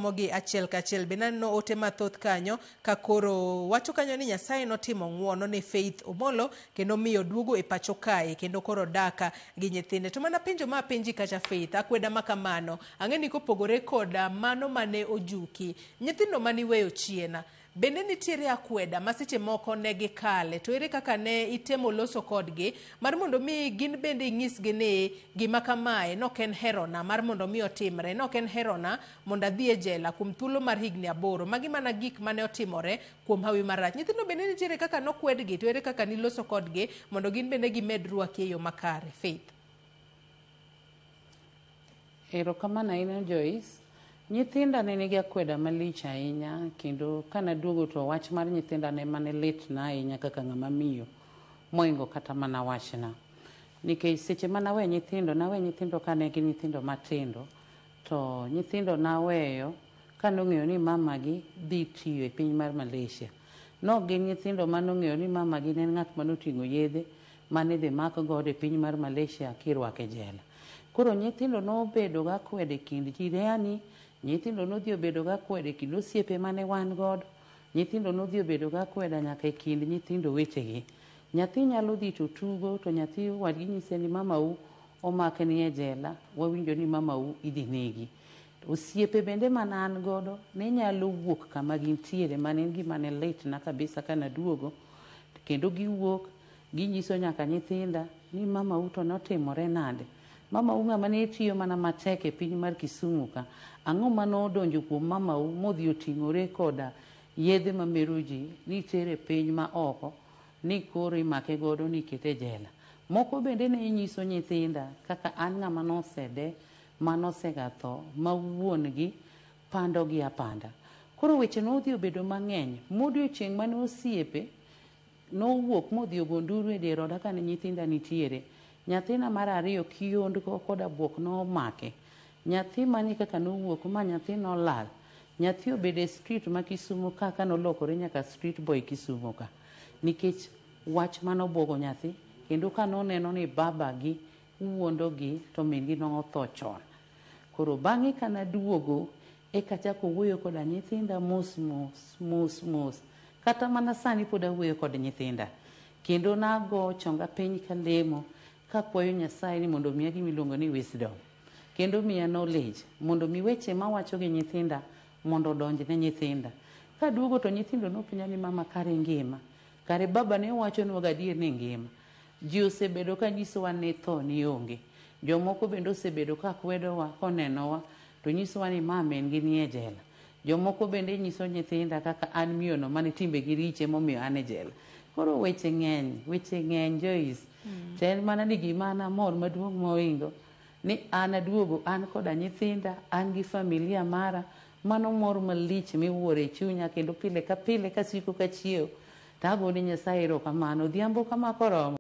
wasomogi achiel kachiel. Binano ote mathoth kanyo ka koro wacho kanyo ni Nyasaye notimo ng'uono ne Faith Omolo kendo miyo duogo e pacho kae kendo koro daka gi nyithinde. To mana penjo ma penji kacha Faith, akweda makamano ang'eni kopogore koda mano mane ojuki nyithindo mani weyo chiena, bende nitiere akweda masiche moko ne gikale, to ere kaka ne itemo loso kodgi mar mondo mi gin bende ing'isgi ni gima kamae nok en herona mar mondo mi otimre, nok en herona mondo adhi e jela kuom thuolo mar higni 8. Magi mana gik mane otimore kuom hawi marach. Nyithindo bende nitiere kaka nokwedgi, to ere kaka niloso kodgi mondo gin bende gimed rwaki e yo makare Faith? Erokamano ahinya Joyce. Nyithinda ne nigi akweda malich ahinya, kendo kana duogo to wach mar nyithinda ne mane litna ahinya kaka ng'ama miyo moingo kata mana wachna. Nikech seche nawe nyithindo kane gin nyithindo matindo, to nyithindo naweyo kanong'eyo ni mamagi dhi tiyo e piny mar Malaysia. Nok gin nyithindo manong'eyo ni mamagi ne en ng'at manoting'o yedhe mane dhi mak godo e piny mar Malaysia kirwako e jela. Koro nyithindo nobedo ga kwede kind jirani, nyithindo nodhi obedo ga kwede kind osiepe mane wan godo, nyithindo nodhi obedo ga kweda nyaka e kind nyithindo wetegi. Nyathi nyalo dhi to tugo to nyathi wadgi nyise ni mamau omakni e jela, wawinjo ni mamau idhi negi. Osiepe bende manan godo ne nyalo wuok kama gintiere, mane gima ne litna kabisa kana duogo, kendo giwuok ginyiso nyaka nyithinda ni mamau to notimore nade. Mamau ng'ama ne tiyo mana matek e piny mar Kisumu ka, ang'o manodonjo kuom mamau modhi oting'ore koda yedhe mamero ji ni tere piny ma oko, ni koro imake godo ni kete jela. Moko bende ne nyiso nyithinda kaka an ng'ama nosede, manosega tho, ma wuon gi pando gi apanda. Koro weche nodhi obedo mang'eny, modiochieng' mane osiepe nowuok modhi ogo nduru e dier oda kane nyithinda nitiere. Nyathina mar ariyo kihondko koda buok nomake. Nyathi mani kaka nowuok ma nyathi nolal. Nyathi obedo e street ma Kisumu ka nolokore nyaka street boy Kisumu ka. Nikech wach manobwogo nyathi, kendo kanoneno ni baba gi wuondogi to min gi notho chon. Koro bang'e kana duogo eka chako wuoyo koda nyithinda mos. Kata mana sani pod awuoyo kod nyithinda. Kendo nago chonga piny kalemo kakwayo Nyasaye ni mondo miya gimiluongo ni wisdom. Kendo miya knowledge mondo mi weche mawacho gi nyithinda mondo donj ne nyithinda. Kaduogo to nyithindo nopenja ni mama kare ngima. Kare baba ne wacho nwa gadier ni ngima. Ji osebedo ka nyisowa ni tho ni onge. Jomoko bende osebedo ka kwedowa konenowa to nyisowa ni mama en gi ni e jela. Jomoko bende nyiso nyithinda kaka an miyono mane timbe gi riche momiyo an e jela. Koro weche ng'eny Joyce. To en mana ni gima an amor maduong' moingo ni an aduogo, an koda nyithinda, an gi familia mara, mano mor malich miwuoro e chunya, kendo pile ka pile kasiko kachiewo tagone Nyasaye erokamano. Odhiambo kama koromo